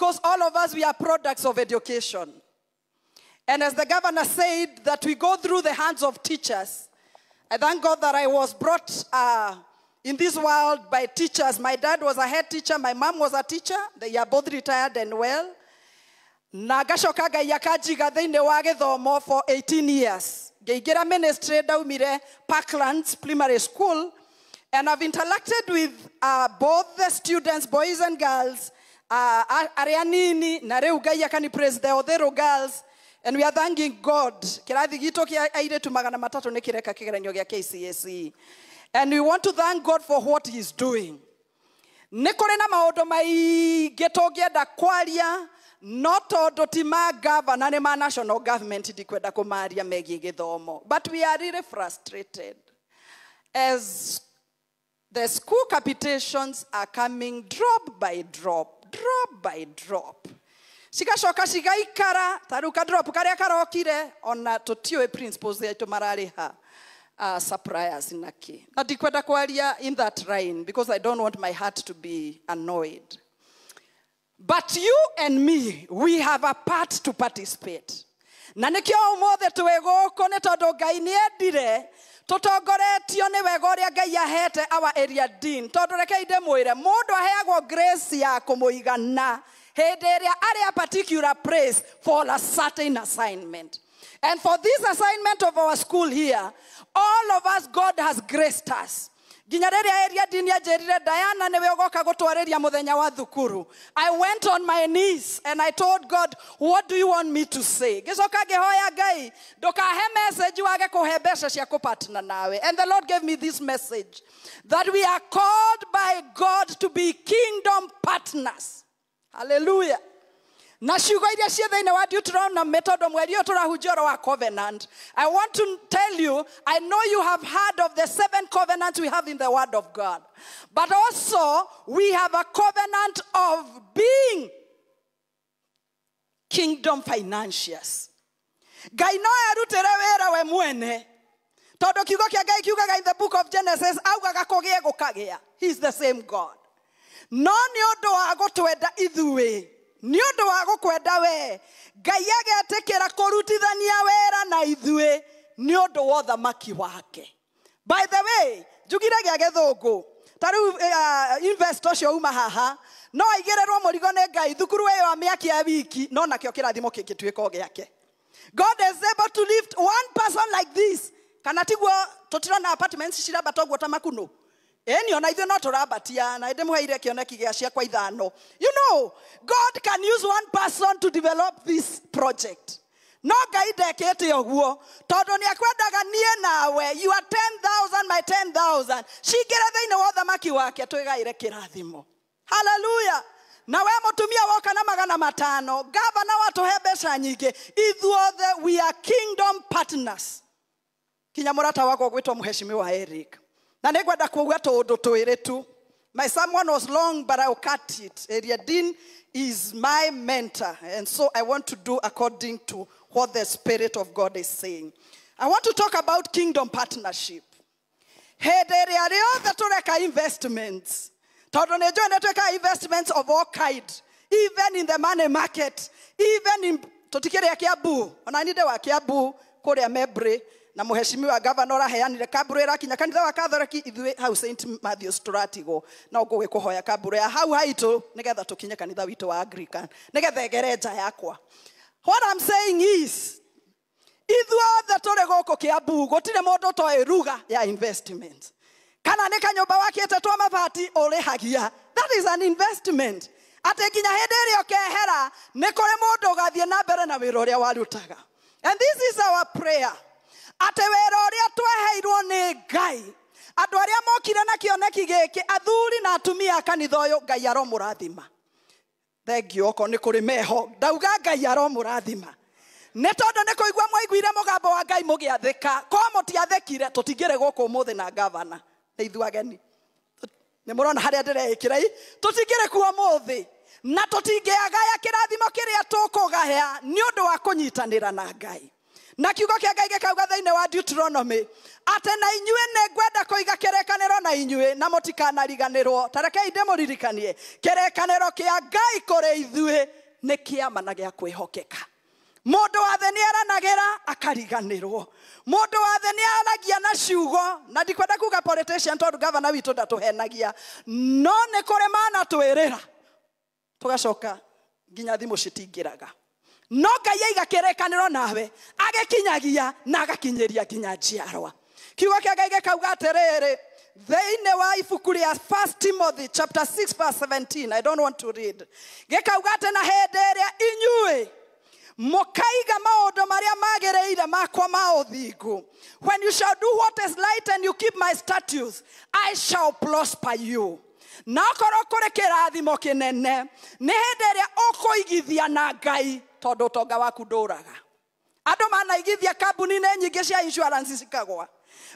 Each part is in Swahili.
because all of us, we are products of education. And as the governor said, that we go through the hands of teachers. I thank God that I was brought in this world by teachers. My dad was a head teacher. My mom was a teacher. They are both retired and well. Nagashoka yakajiga thĩinĩ wa gĩthomo for 18 years. Ngĩingĩra ministry daumire Parklands Primary School. And I've interacted with both the students, boys and girls. Arianini, na rĩu Ngai akani praise the Othero girls. And we are thanking God. Kĩrathi gitũ kĩa airĩtu 300 nĩ kĩreka kĩgeranio gĩa KCSE. And we want to thank God for what He's doing. Nĩ kũrĩ na maũndũ maingĩ tũngĩenda kwaria, no tondũ ti ma governor nĩ ma national government ndikwenda kũmaria megiĩ gĩthomo. But we are really frustrated as the school capitations are coming drop by drop. Shigashoka shigaikara taruka drop karia karokire ona tutiwe principles yetu marariha suppliers inaki. Na ndikwenda kwaria in that line because I don't want my heart to be annoyed. But you and me, we have a part to participate. Na nikio umothe twegoko ne tondu Ngai ni endire tutongoretio ni wega uria Ngai ahete our area dean. Tondu reke ndemwire mundu aheagwo grace ya kumuigana hindi iria ari a particular praise for a certain assignment. And for this assignment of our school here, all of us, God has graced us. I went on my knees and I told God, what do you want me to say? And the Lord gave me this message, that we are called by God to be kingdom partners. Hallelujah. I want to tell you, I know you have heard of the 7 covenants we have in the Word of God. But also, we have a covenant of being kingdom financiers. In the book of Genesis, He's the same God. No nyodo agotwenda ithuĩ. Nyodo agokwenda we. Ngai agetekera kurutithania wera na ithuĩ nyodo wa thamaki wake. By the way, jugira gĩa gĩthũngũ. Taru investor cio uma haha. No aigererwo mũrigo nĩ Ngai thukuru ĩyo wa mĩaka ya wiki no nakĩo kĩrathimo kĩngĩtuĩka gĩake. God is able to lift one person like this. Kana tiguo tũtirona apartments ciraba toguo ta makuno. You know, God can use one person to develop this project. No guide you are 10,000, my 10,000. She get the maki wake to kiradimo. Hallelujah. Now we are kingdom partners. Kinyamurata wako gwitwa Mheshimiwa Eric. My sermon was long, but I'll cut it. Area Dean is my mentor, and so I want to do according to what the Spirit of God is saying. I want to talk about kingdom partnership. Investments. Investments of all kinds, even in the money market, even in Totikere Kiabu, and I need a Kiabu, Korea Mebre. Na Mheshimiwa Governor aheanire kabure kinya kanitha wa Catholic ithuĩ hau St Matthew Stratigo na ũgũgĩ kũhoya kabure hau haitũ nĩgetha tũkinye kanitha witũ wa Anglican nĩgetha egerenja yakwa. What I'm saying is ithuothe tũrĩ gũkũ Kiambu gũtirĩ mũndũ toĩ ruga ya investment. Kana nĩ kanyũmba wakĩte twa mabati ũrĩhagia. That is an investment. Atĩ nginya hĩndĩ ĩrĩa ũkehera nĩ kũrĩ mũndũ ũgathiĩ na mbere na wĩra ũrĩa warutaga. And this is our prayer. Ate wera uria tweheirwo ni Ngai. Andu aria mokire na kioneki giki athuri na atumia kanitha uyu Ngai aromurathima. Thengio oko ni kuri meho. Ndauga Ngai aromurathima. Ne tondu ni kuigua mwaiguire mugambo wa Ngai mugiathika. Ko mutiathekire tutingire guku muthe na governor. Ni ithu ageni. Ni murona haria ndireikira i. Tutingire kuo muthe. Na tutingiagaya kirathimo kiria tukugaya ni undu wa kunyitanira na Ngai. Na kiugo kĩa Ngai gĩkauga thĩinĩ wa Deuteronomy atĩ na inyuĩ nĩ ngwenda kũiga kĩrĩkanĩro na inyuĩ na mũtikanariganĩrwo. Ta rekei ndĩmũririkanie, kĩrĩkanĩro kĩa Ngai kũrĩ ithuĩ nĩ kĩama na gĩa kwĩhokeka. Mũndũ wa thĩ nĩ aranagĩra akariganĩrwo. Mũndũ wa thĩ nĩ aragia na ciugo, na ndikwenda kuga politician tondũ governor witũ ndatũhenagia, no nĩ kũrĩ manatwĩrĩra tũgacoka nginya thimũ citingĩraga. No Ngai aiga kĩrĩkanĩro nawe, agĩkinyagia na agakinyĩria nginya njiarwa. Kiugo kĩa Ngai gĩkauga atĩrĩrĩ thĩinĩ wa ibuku rĩa 1 Timothy chapter 6 verse 17, I don't want to read. Gĩkauga atĩ na hĩndĩ ĩrĩa inyuĩ mũkaiga maũndũ marĩa magĩrĩire makwa ma ũthingu, when you shall do what is right and you keep my statutes, I shall prosper you. Na korwo kũrĩ kĩrathimo kĩnene nĩ hĩndĩ ĩrĩa ũkũigithia na Ngai, tondũ ũtonga waku ndũraga. Andũ manaigithia kambuni-inĩ nyingĩ cia insurance cikagwa.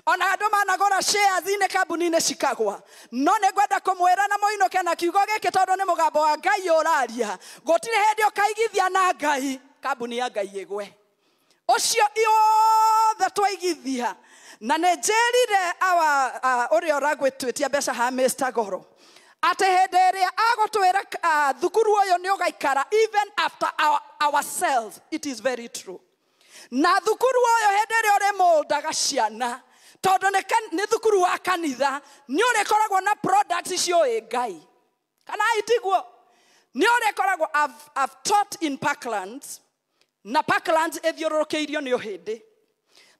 Ona andũ managũra shares inĩ kambuni-inĩ cikagwa. No nĩ ngwenda kũmwĩra na mũinũke na kiugo gĩkĩ tondũ nĩ mũgambo wa Ngai ũraria. Gũtirĩ hĩndĩ ũkaigithia na Ngai kambuni ya Ngai ĩgwe. Ũcio iothe twaigithia. Na nĩ njĩrire ũrĩa ũragwĩtwĩtia mbeca ha Mr. Goro atĩ hĩndĩ ĩrĩa agũtwĩra thukuru ũyũ nĩ ũgaikara even after ourselves. It is very true. Na thukuru ũyũ hĩndĩ ĩrĩa ũrĩ moldaga ciana, tondũ nĩ thukuru wa kanitha, nĩ ũrĩkoragwo na products ciũĩ Ngai. Kana itiguo nĩ ũrĩkoragwo. I've taught in Parklands, na Parklands ĩthiũrũrũkĩirio nĩ ũhĩndĩ.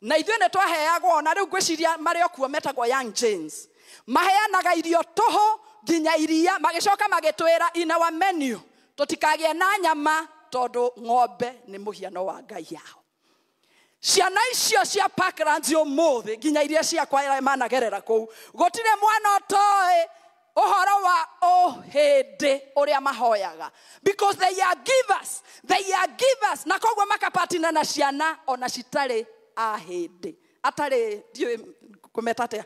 Na ithuĩ nĩ twaheagwo, na rĩu ngwĩciria marĩ okuo metagwo Young Janes, maheanaga irio tũhũ nginya iria, magĩcoka magĩtwĩra in our menu tũtikagĩe na nyama tondũ ng'ombe nĩ mũhiano wa Ngai yao. Ciana icio cia Parklands ũmũthĩ nginya iria ciakwa managerera kũu, gũtirĩ mwana ũtoĩ ũhoro wa ũhĩndĩ ũrĩa mahoyaga, because they are givers. Na koguo makapatina na ciana ona citarĩ ahĩndĩ, atarĩ ndiũĩ kũmetatea.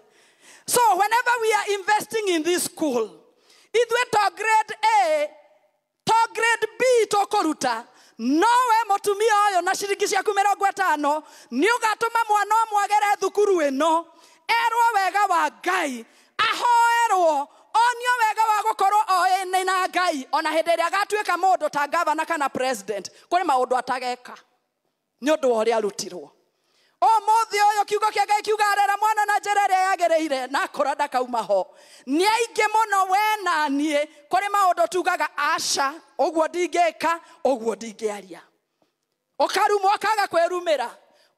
So whenever we are investing in this school, ithuĩ to grade A, to grade B tũkũruta, nowe mũtumia ũyũ na ciringi ciaku 50 nĩ ũgatũma mwana ũmwe agere thukuru ĩno, erwo wega wa Ngai, ahoerwo, onio wega wa gũkorwo oĩ na Ngai, ona hĩndĩ ĩrĩa agatuĩka mũndũ ta governor kana president, kũrĩ maũndũ atageka nĩ ũndũ wa ũrĩa arutirwo. Ũmũthĩ ũyũ kiugo kĩa Ngai kiuga arera mwana na njĩra ĩrĩa yagĩrĩire, na akũra ndakauma ho. Nĩ aingĩ mũno we na niĩ kũrĩ maũndũ tugaga aca, ũguo ndingĩka, ũguo ndingĩaria. Ũkarumwo ũkaga kwĩrumĩra,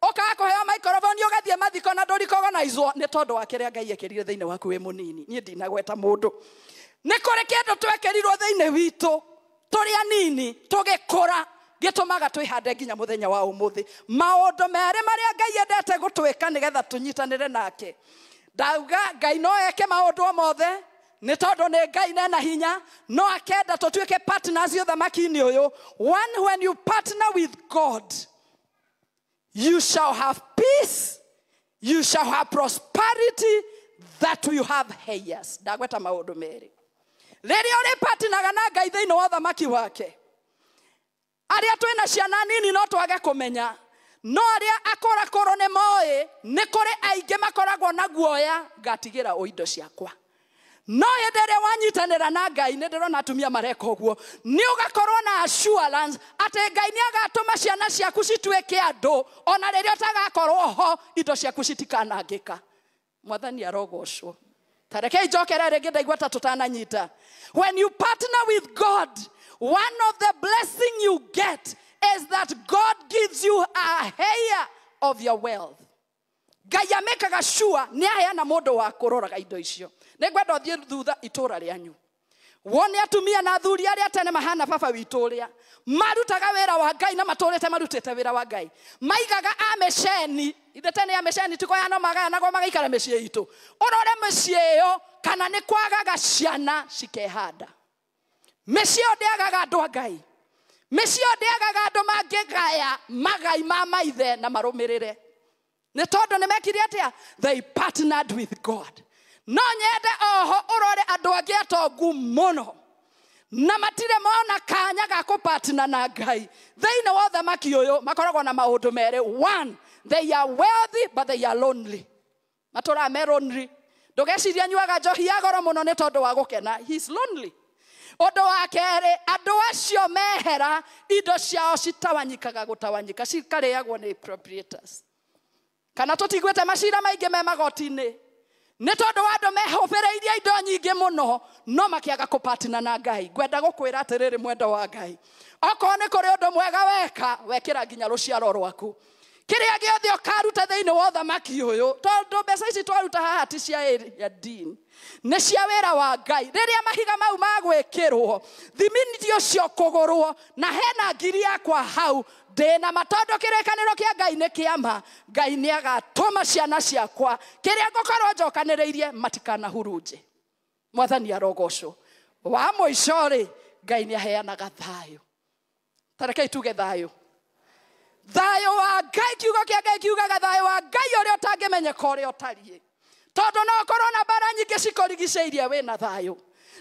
ũkaga kũheo microphone, ũgathiĩ mathiko na ndũrikogonizwo nĩ tondũ wa kĩrĩa Ngai ekĩrire thĩinĩ waku wĩ mũnini. Niĩ ndinagweta mũndũ. Nĩ kũrĩ kĩndũ twekĩrirwo thĩinĩ witũ tũrĩ anini tũgĩkũra gĩtũmaga twĩhande nginya mũthenya wa ũmũthĩ. Maũndũ merĩ marĩa Ngai endete gũtwĩka nĩgetha tũnyitanĩre nake. Ndauga Ngai no eke maũndũ mothe nĩ tondũ nĩ Ngai na hinya, no akenda tũtuĩke partners ũthamaki-inĩ ũyũ. One, when you partner with God, you shall have peace, you shall have prosperity, that you have heirs. Ndagweta maũndũ merĩ. Rĩrĩa ũrĩ partneraga na Ngai thĩinĩ wa ũthamaki wake, arĩa twĩna ciana nini no twage kũmenya, no arĩa akũrakũrũ nĩ moĩ nĩ kũrĩ aingĩ makoragwo na guoya, ngatigĩra o indo ciakwa. No hĩndĩ ĩrĩa wanyitanĩra na Ngai, nĩ ndĩrona atumia mareka ũguo, nĩ ũgakorwo na assurance atĩ Ngai nĩ agatũma ciana ciaku cituĩke andũ, ona rĩrĩa ũtagakorwo ho indo ciaku citikanangĩka. Mwathani arogocwo. Ta rekei njokere rĩngĩ ndaigua ta tũtananyita. When you partner with God, one of the blessings you get is that God gives you a share of your wealth. Ngai amekaga sure nĩ aheana mũndũ wa kũroraga indo icio. Nĩ ngwenda ũthiĩ thutha itũũra rĩanyu, wone atumia na athuri arĩa tene mahana baba witũ ũrĩa marutaga wĩra wa Ngai na matũrĩte marutĩte wĩra wa Ngai. Maigaga amesheni, ithe tene amesheni tiko ya no magayanago magaikara mĩciĩ itũ. Ũrore mũciĩ ĩyo kana nĩ kwagaga ciana cikehanda. Mĩciĩ ĩyo ndĩagaga andũ a Ngai. Mĩciĩ ĩyo ndĩagaga andũ mangĩgaya magai ma maithe na marũmĩrĩre. Nĩ tondũ nĩ mekire atĩa? They partnered with God. No nyende oho ũrore andũ angĩ atongu mũno na matire mona kanya ga kupatina na Ngai thĩinĩ wa ũthamaki ũyũ makoragwo na maũndũ merĩ. One, they are wealthy but they are lonely. Matura me lonely. Ndũgeciria nyuaga njohi ya goro mũno nĩ tondũ wa gũkena. He's lonely. Ũndũ wa kerĩ, andũ acio mehera indo ciao citawanyikaga gũtawanyika, cikarĩagwo nĩ proprietors. Kana tũtigwĩte macira maingĩ me magoti-inĩ nĩ tondũ wa andũ mehũbĩrĩirie indo nyingĩ mũno no makĩaga kũpatina na Ngai. Ngwenda gũkwĩra atĩrĩrĩ mwendo wa Ngai, okorwo nĩ kũrĩ ũndũ mwega weka, wekĩra nginya rũciaro rwaku. Kĩrĩa gĩothe ũkaruta thĩinĩ wa ũthamaki ũyũ, tondũ mbeca ici twaruta haha ti cia dini, nĩ cia wĩra wa Ngai. Rĩrĩa mahiga mau magwĩkĩrwo, thimiti ũcio kũgũrwo, na hena ngiri yakwa hau, ndĩna matondũ kĩrĩkanĩro kĩa Ngai nĩ kĩama, Ngai nĩ agatũma ciana ciakwa kĩrĩa ngũkorwo njokanĩrĩirie matikanahurunje. Mwathani arogocwo. Wa mũico-rĩ, Ngai nĩ aheanaga thayũ. Tarekei tuge thayũ. Thayũ wa Ngai, kiugo kĩa Ngai kiugaga thayũ wa Ngai ũrĩa ũtangĩmenyeka ũrĩa ũtariĩ. Tondũ no ũkorwo na mbara nyingĩ cikũrigicĩirie wĩna thayũ.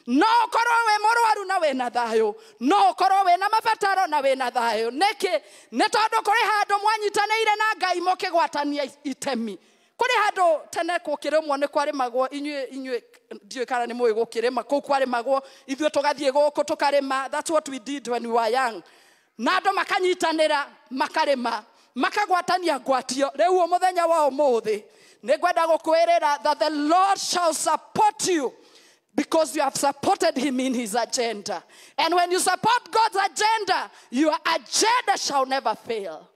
No ũkorwo wĩ mũrwaru na wĩna thayũ. No ũkorwo wĩna mabataro na wĩna thayũ. Nĩkĩ? Nĩ tondũ kũrĩ handũ mwanyitanĩire na Ngai mũkĩgwatania itemi. Kũrĩ handũ tene gũkĩrĩmwo nĩ kwarĩmagwo, inyuĩ ndiũĩ kana nĩ mũĩ gũkĩrĩma, kũu kwarĩmagwo, ithuĩ tũgathiĩ gũkũ tũkarĩma. That's what we did when we were young. Na andũ makanyitanĩra makarĩma, makagwatania ngwatio. Rĩu mũthenya wa ũmũthĩ nĩngwenda gũkwĩrĩra that the Lord shall support you because you have supported him in his agenda. And when you support God's agenda, your agenda shall never fail.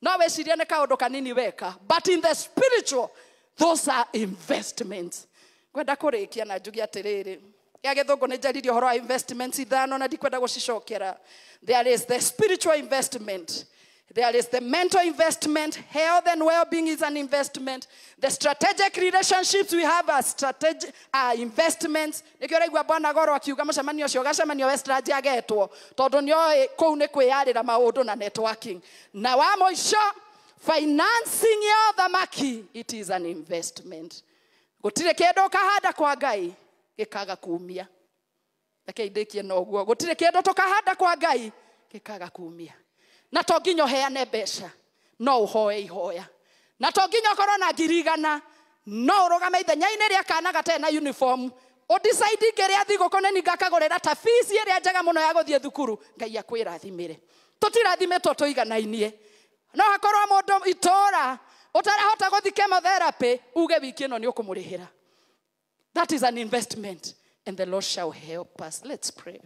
No wecirie nĩ kaũndũ kanini weka, but in the spiritual, those are investments. Ngwenda kũrĩkia na njuge atĩrĩrĩ, ya gĩthũngũ nĩ njaririe ũhoro wa investments ithano na ndikwenda gũcicokera. There is the spiritual investment. There is the mental investment. Health and well-being is an investment. The strategic relationships we have are strategic investments. Nikio raigua Bwana Goro akiuga mũcemanio ũcio gacemanio Westlands agetwo tondũ nĩoĩ kũu nĩ kwĩyarĩra maũndũ na networking. Na wa mũico, financing ya ũthamaki, it is an investment. Gũtirĩ kĩndũ ũkahanda kwa Ngai gĩkaga kumia. Reke ndĩkie na ũguo. Gũtirĩ kĩndũ tũkahanda kwa Ngai gĩkaga kumia. Na to nginya ũheane mbeca, no ũhoe ihoya. Na to nginya ũkorwo na ngiri igana, no ũrũgame ithenya-inĩ rĩa kana gatarĩ na uniform. Ũdecide kĩrĩa thigũkũ nĩ ngakagũrĩra ta fees ĩrĩa njega mũno ya gũthiĩ thukuru. Ngai akwĩrathimĩre. Tũtirathimĩtwo tũiganainie. No hakorwo mũndũ itũũra ũtarahota gũthiĩ chemotherapy, uge wiki ĩno nĩ ũkũmũrĩhĩra. That is an investment, and the Lord shall help us. Let's pray.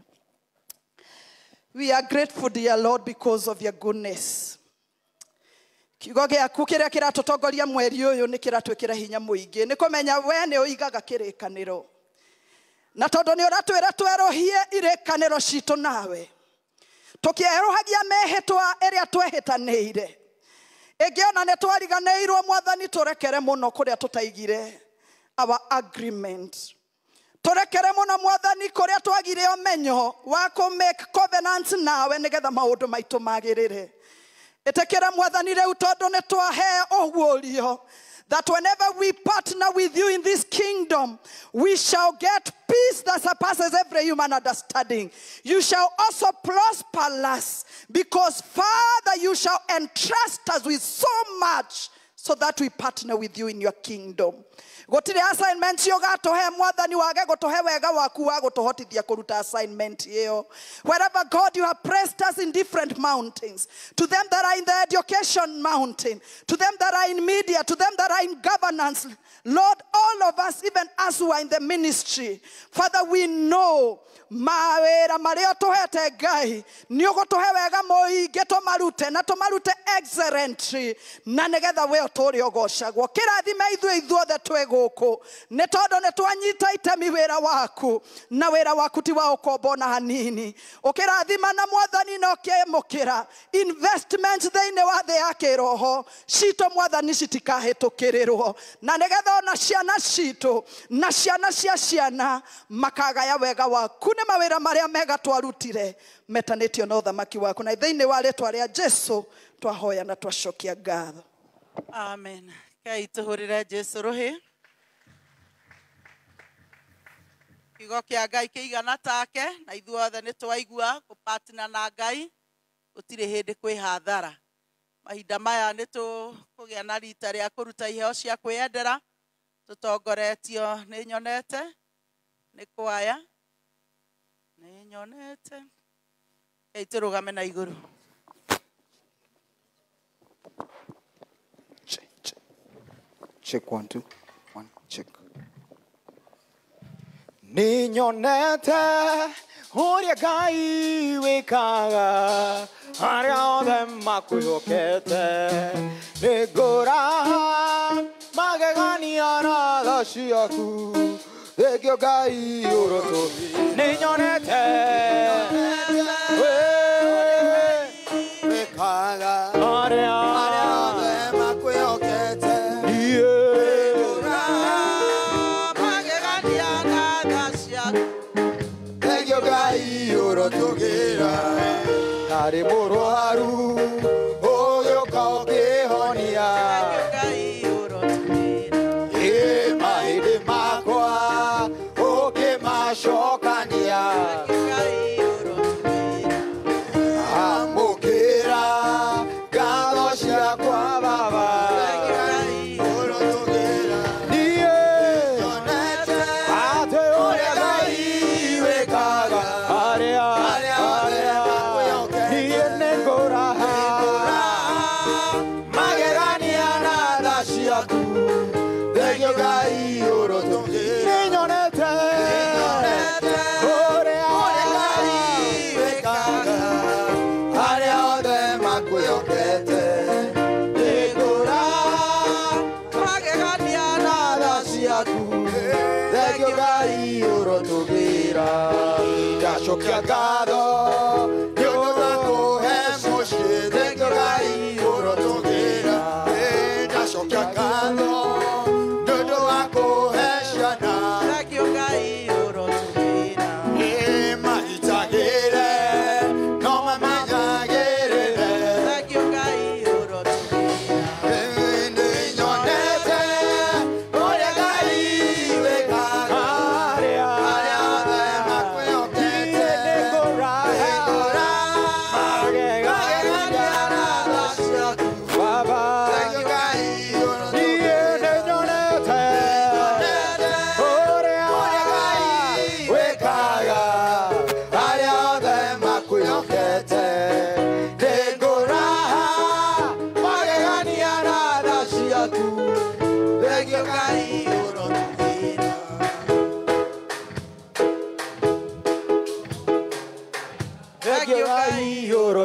We are grateful, dear Lord, because of your goodness. Kiugo gĩaku kĩrĩa kĩratũtongoria mweri ũyũ nĩ kĩratwĩkĩra hinya mũingĩ. Nĩ kũmenya we nĩ ũigaga kĩrĩkanĩro. Na tondũ nĩ ũratwĩra twerũhie irĩkanĩro citũ nawe. Tũkĩerũhagia mehĩtwa ĩrĩa twehĩtanĩire. Ĩngĩona nĩ twariganĩirwo Mwathani tũrekere mũno kũrĩa tũtaigire our agreement. Tũrekere mũno Mwathani kũrĩa twagire ũmenyo wa make covenants nawe nĩgetha maũndũ maitũ magĩrĩre. Ĩtĩkĩra Mwathani rĩu tondũ nĩ twahe ũguũrio that whenever we partner with you in this kingdom, we shall get peace that surpasses every human understanding. You shall also prosper us because, Father, you shall entrust us with so much so that we partner with you in your kingdom. Gotire assignments yogatohe Mwathani wage gotohe wega waku wa gotohotithia kuruta assignment hiyo. Wherever God you have pressed us in different mountains, to them that are in the education mountain, to them that are in media, to them that are in governance, Lord, all of us, even us who are in the ministry, Father, we know mawera maria tohete Ngai ni ugotohe wega moige tomarute na tomarute excellently na negetha we otori ogocagwo kirathime ithuothe twe guku ni tondu ni twanyita itemi wira waku na wira waku ti wa ukombo na hanini ukirathima na Mwathani no kemukira investments thĩinĩ wa thĩ ya kĩroho cito Mwathani citikahĩtũkĩrĩrwo na negetha ona ciana citũ na ciana cia ciana makagaya wega waku mawira maria mega twarutire metanĩtio na ũthamaki waku na thĩinĩ wa rĩtwa rĩa Jesũ twahoya na twacokia ngatho. Amen. Kai tuhurira Jesũ ruhi. kiugo kĩa Ngai kĩigana take na ithuothe nĩ twaigua gũpartner na Ngai gũtirĩ hĩndĩ kwĩ hathara. Mahinda maya nĩ tũkũgĩa na rita rĩa kũruta iheo cia kwĩyendera tũtongoretio nĩ nyonete nĩ kwaya nĩ nyonete tũrũgame na igũrũ. Check 1 2 1 check. Nĩ nyonete ũrĩa Ngai wĩkaga arĩa othe makwĩhokete, nĩ ngũraha magegania na tha ciaku, thengio Ngai ũroto. Nĩ nyonete wĩkaga arĩa othe makwĩhokete, harĩ mũrwaru ũgĩũka ũkĩhonia, mahĩndĩ makwa ũkĩmacokania, amũkĩra ngatho ciakwa Baba. Ndacokia ngatho nĩ ũndũ wa kũhe mũciĩ, thengio Ngai ũrotũgĩra. Ndacokia ngatho nĩ ũndũ wa kũhe ciana, thengio Ngai ũrotũgĩra. Mahitagĩre no mamanyagĩrĩre, thengio Ngai ũrotũgĩra. Nĩ nyonete ũrĩa Ngai wĩkaga arĩa othe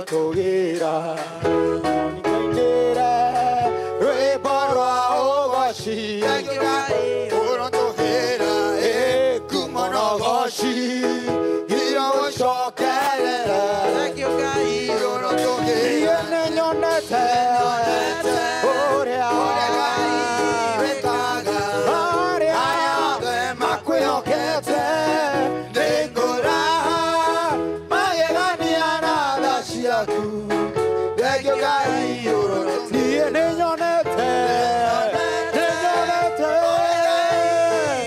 tũgĩra nikainĩre rwĩmbo rwa ũgoci, ũrotũgĩra ngumo na ũgoci irogũcokerera, ũrotũgĩra. Nĩ nyonete ũrĩa wĩkaga arĩa othe makwĩhokete, nĩ ngũraha magegania na tha ciaku, thengio Ngai ũroto. Niĩ nĩ nyonete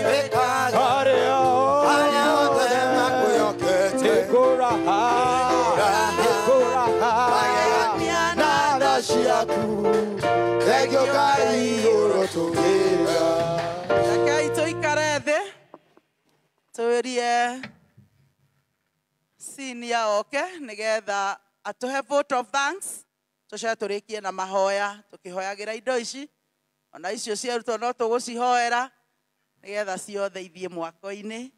wĩkaga arĩa othe makwĩhokete, nĩ ngũraha magegania na tha ciaku, thengio Ngai ũrotũgĩra. Rekei tũikare thĩ tũrie senior oke nĩgetha atũhe vote of thanks, tũcoke tũrĩkie na mahoya tũkĩhoyagĩra indo ici, ona icio ciarutwo no tũgũcihoera nĩgetha ciothe ithiĩ mwako-inĩ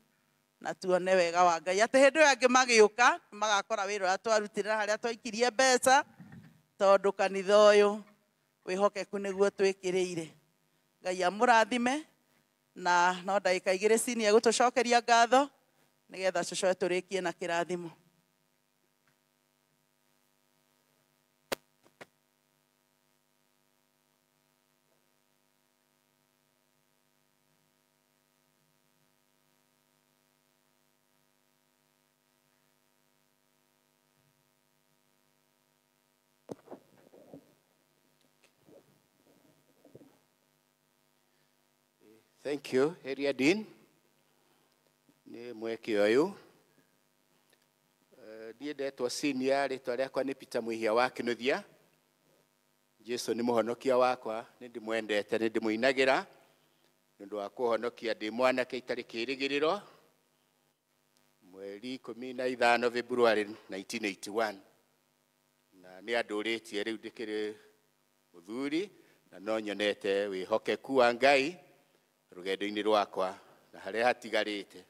na tuone wega wa Ngai. Atĩ hĩndĩ ĩyo angĩ magĩũka magakora wĩra ũrĩa twarutĩra harĩa twaikirie mbeca, tondũ kanitha ũyũ wĩhokeku nĩguo twĩkĩrĩire. Ngai amũrathime, na no ndagĩka igĩrĩ senior gũtũcokeria ngatho nĩgetha tũcoke tũrĩkie na kĩrathimo. Thank you, Area Dean. Nĩ mweke oyu ndiendetwo senior ritwa riakwa ni Peter Muhia wa Kinuthia. Jesu ni muhonokia wakwa, ni ndimwendete, ni ndimuinagira nundu wa kuhonokia ndi mwanake itari kirigiriro mweri 15 February 1981 na ni anduritie riu ndikiri muthuri na no nyonete wihokeku wa Ngai rugendo-ini rwakwa na haria hatigarite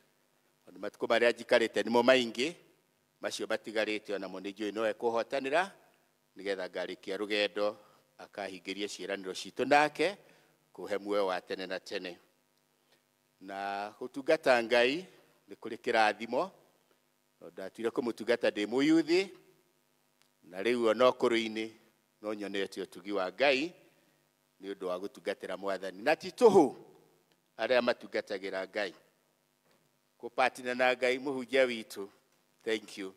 ona matuko maria njikarite nimo maingi macio matigarite ona mo ni njui no ekuhotanira nigetha ngarikia rugendo akahingirie ciiraniro citu nake kuhe muoyo wa tene na tene na gutungata Ngai ni kuri kirathimo ndatwire kumutungata ndi muyuthi na riu ona okuru-ini no nyonete utugi wa Ngai ni undu wa gutungatira Mwathani na tituhu aria matungatagira Ngai kupatina na Ngai muhunjia witu. Thank you.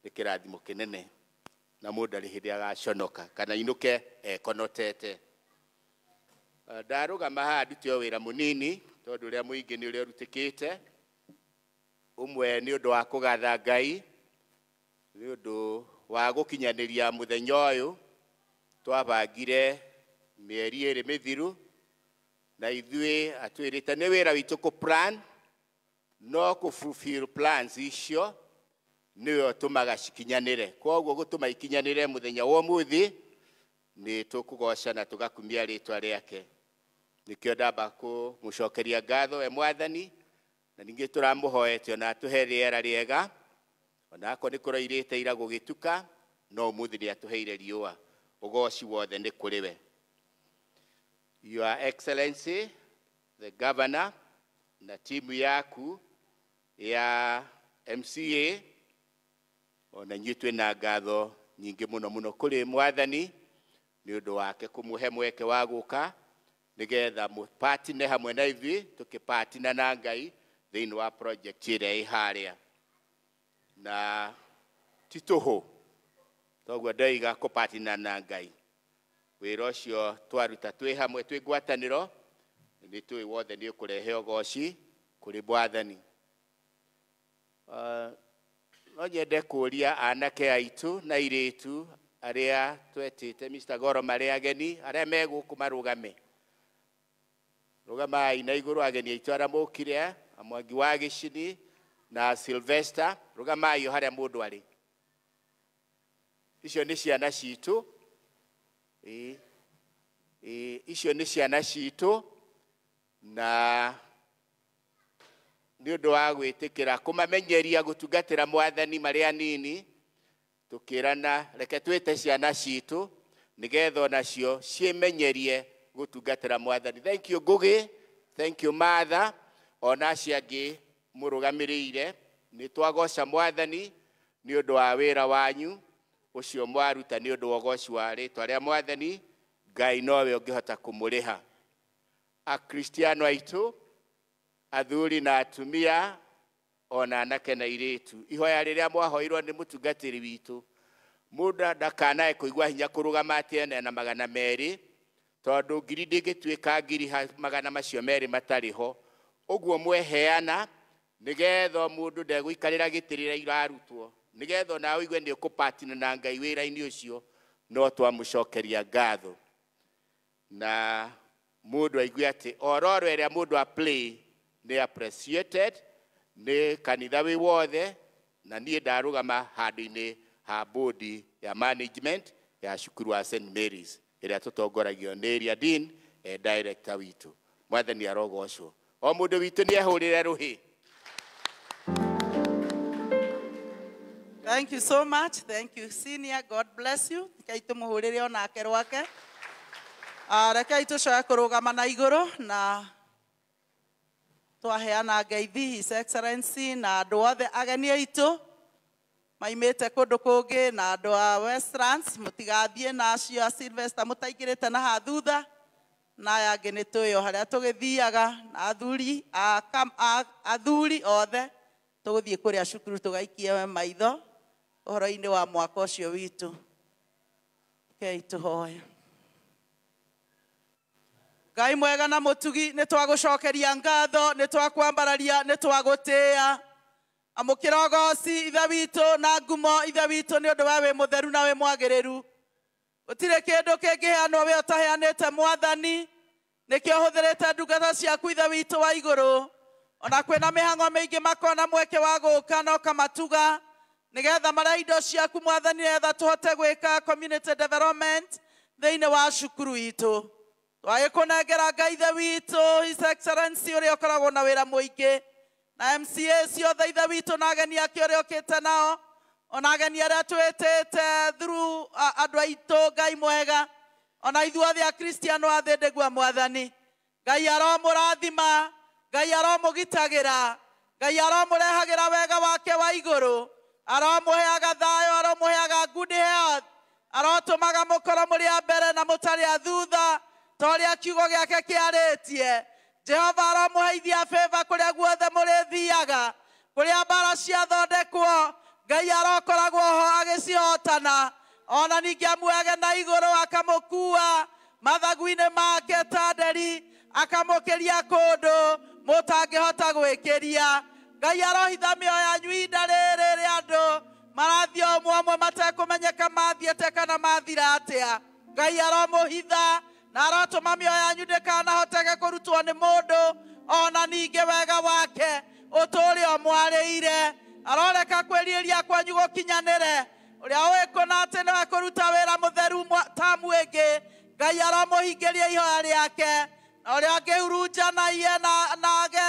Ni kirathimo kinene na mundu ari hindi agaconoka kana inuke ekonotete. Ndarugama haha ndute wira munini tondu uria muingi ni uria rutikite umwe ni undu wa kugatha Ngai ni undu wa gukinyaniria muthenya uyu twabangire mieri iri mithiru na ithui atwirite ni wira witu ku plan no ku fulfill plans icio niyo tumaga cikinyanire koguo gutuma ikinyanire muthenya wa muthi ni tukugoca na tugakumia ritwa riake nikio ndamba ku mucokeria ngatho we Mwathani na ningi turamuhoete ona atuhe riera riega ona ko ni kuroirite ira gugituka no muthi ni atuheire riua ugoci wothe ni kuriwe. Your Excellency the Governor na timu yaku ya MCA ona nyitwe na ngatho nyingi muno kuri Mwathani ni undu wake kumuhe mweke wa guka nigetha mupatine hamwe na ithi tukipatina na Ngai thiini wa project iria iharia na tituhu toguo ndaiga kupatina na Ngai wira ucio twaruta twi hamwe twi ngwataniro ni twi wothe ni ukurehe ugoci kuri Mwathani. No nyende kuria anake aitu na iritu aria twetite Mr. Goro maria ageni aria meguku marugame rugamai na iguru ageni aitu aria mukire Mwangi wa Gicini na Sylvester rugamai haria mundu ari icio ni ciana citu icio ni ciana citu na ni undu wa gwitikira kumamenyeria gutungatira Mwathani maria nini tukirana reke twite ciana citu nigetha nacio cimenyerie gutungatira Mwathani. Thank you Ngugi, thank you Mother ona ciangi murugamirire ni twagoca Mwathani ni undu wa wira wanyu ucio mwaruta ni undu wa ugoci wa ritwa ria Mwathani. Ngai nowe ungihota kumuriha akristiano aitu athuri na atumia ona anake na iritu ihoya riria mwahoirwo ni mutungatiri witu muda ndakanae kuigwa hinya kurugama atiene na 200 tondu ngiri ndingituika ngiri magana macio meri matariho uguo mweheana nigetha mundu ndeguikarira gitirira irarutwo nigetha nawe igwe ni ukupatina na Ngai wira-ini ucio no twamucokeria ngatho na mundu aigwe ati ororo eria mundu a play ni appreciated ni kanitha wi wothe na nie ndarugama handu-ini ha board ya management ya cukuru wa St. Mary's iria tutongoragio ni area dean director witu. Mwathani arogocwo o mundu witu ni ehurire ruhi. Thank you so much. Thank you senior. God bless you. Kaitu muhurire ona akerwake. Reke itucoe kurugama na iguru na twaheana ngeithi His Excellency na andu othe ageni aitu maimite kundu kungi na andu a Westlands mutigathie na acio a Sylvester mutaingirite na ha thutha na aya angi ni tuyo haria tugithiaga na athuri othe tuguthie kuria cukuru tugaikie maitho uhoro-ini wa mwaka ucio witu. Kei tuhoya. Ngai mwega na mutugi ni twagucokeria ngatho ni twakwambararia ni twagutia amukirogoci ithe witũ na ngumo ithe witũ nĩ ũndũ wa wĩ mũtheru na wĩ mwagĩrĩru. Gũtirĩ kĩndũ kĩngĩheanwo wĩ ũtaheanĩte Mwathani, nĩkĩo ũhũthĩrĩte ndungata ciaku ithe witũ wa igũrũ, ona kwĩna mĩhang'o mĩingĩ makona mweke wa gũũka na ũkamatuga, nĩgetha marĩa indo ciaku Mwathani nĩgetha tũhote gwĩka community development thĩinĩ wa cukuru itũ. Twagĩkũnengera Ngai ithe witũ His Excellency ũrĩa ũkoragwo na wĩra mũingĩ, na MCA ciothe ithe witũ na ageni ake ũrĩa ũkĩte nao, ona ageni arĩa twĩtĩte through andũ aitũ Ngai mwega, ona ithuothe akristiano a thĩ ndĩgua Mwathani. Ngai aromũrathima, Ngai aromũgitagĩra, Ngai aromũrehagĩra wega wake wa igũrũ, aromũheaga thayũ, aromũheaga good health, arotũmaga mũkorwo mũrĩ a mbere na mũtarĩ a thutha ta ũrĩa kiugo gĩake kĩarĩtie. Jehova aromũheithia favor kũrĩa guothe mũrĩthiaga, kũrĩa mbara ciathondekwo Ngai arokoragwo ho agĩcihotana, ona ningĩ amuoyage na igũrũ akamũkua mathagu-inĩ make ta nderi, akamũkĩria kũndũ mũtangĩhota gwĩkĩria. Ngai arohitha mĩoyo yanyu ihinda rĩrĩ rĩa andũ marathiĩ ũmwe ũmwe matekũmenyeka mathiĩte kana mathira atĩa. Ngai aromũhitha na arotũma mĩoyo yanyu ndĩkanahoteke kũrutwo nĩ mũndũ, ona ningĩ wega wake ũtũũre ũmwarĩire. Aroreka kwĩrirĩria kwanyu gũkinyanĩre, ũrĩa ũĩkũna atĩ nĩwe kũruta wĩra mũtheru tamu ĩngĩ. Ngai aromũhingĩria ihoya rĩake, na ũrĩa angĩhurunjanagie na age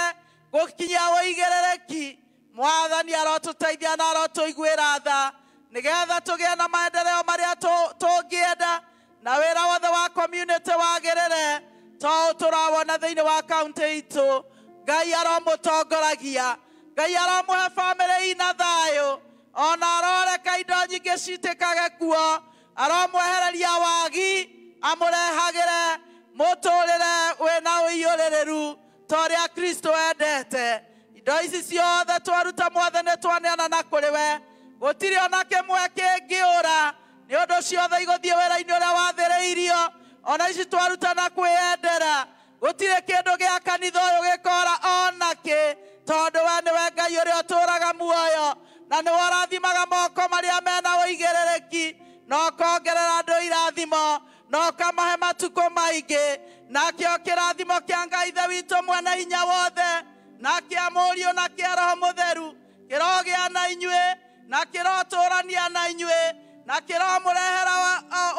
gũkinyia ũigĩrĩrĩki, Mwathani arotũteithia na arotũiguĩra tha, nĩgetha tũgĩe na maendeleo marĩa tũngĩenda na wĩra wothe wa community wagĩrĩre ta tũrawona thĩinĩ wa kaunti itũ. Ngai aromũtongoragia, Ngai aromũhe bamĩrĩ ina thayũ, ona aroreka indo nyingĩ citĩkage kuo, aromwehereria wagi, amũrehagĩre mũtũũrĩre wĩna ũiyũrĩrĩru ta ũrĩa Kristo endete. Indo ici ciothe twaruta Mwathani twaneana na kũrĩ we, gũtirĩ ona kĩmwe kĩngĩũra, nĩ ũndũ ciothe igũthiĩ wĩra-inĩ ũrĩa wathĩrĩirio, ona ici twaruta na kwĩyendera. Gũtirĩ kĩndũ gĩa kanitha ũyũ gĩkora ona kĩ, tondũ we nĩwe Ngai ũrĩa ũtũũraga muoyo, na nĩwe ũrathimaga moko marĩa mena ũigĩrĩrĩki, na ũkongerera andũ irathimo, na ũkamahe matukũ maingĩ. Nakĩo kĩrathimo kĩa Ngai ithe witũ mwene hinya wothe, na kĩa Mũriũ na kĩa Roho Mũtheru kĩrogĩa na inyuĩ, na kĩrotũũrania na inyuĩ, na kĩromũrehera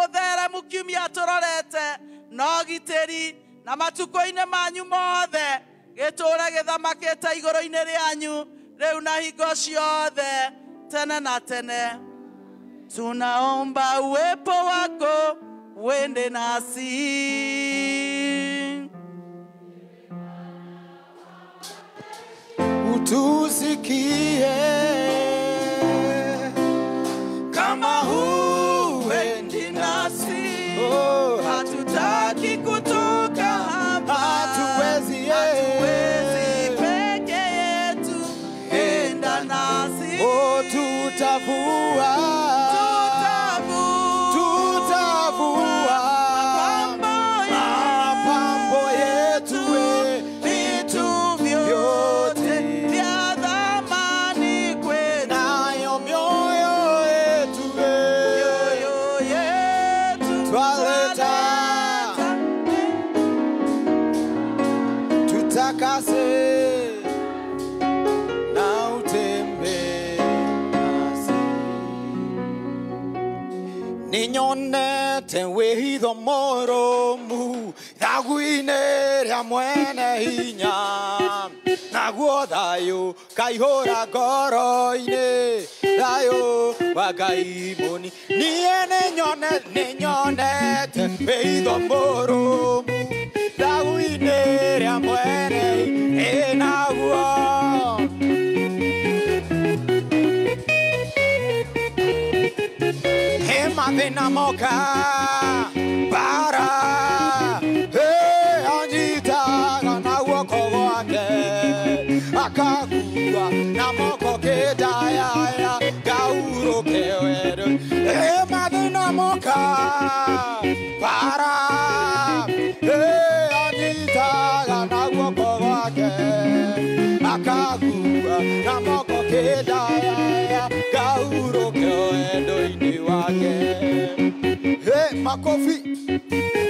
ũtheremu kiumia tũrorete na ũgitĩri, na matukũ-inĩ manyu mothe gĩtũũre gĩthamakĩte igũrũ-inĩ rĩanyu rĩu na hingo ciothe tene na tene. Tunaomba uwepo wako uende nasi. Utusikie kama huendi nasi, hatutaki kutoka hapa, hatuwezi peke yetu, enda nasi. Tutavua mapambo yetu, vitu vyote vya dhamani kwetu, nayo mioyo yetu twaleta, tutakase na utembe nasi. Ninyonete wĩhitho mũrũmu thagu-inĩ rĩa mwene hinya, naguo thayũ kaihũra ngoro-inĩ, thayũ wa Ngai mũni. Niĩ nĩnyonete wĩhitho mũrũmu thagu-inĩ rĩa mwene hinya, naguo mathĩna moka bara, anyitaga na guoko gwake, akakua na moko kĩndayaya, ngaurũke werũ. Mathĩna moka bara, anyitaga na guoko gwake, akakua na moko kĩndayaya. gwake. Hey, makofi.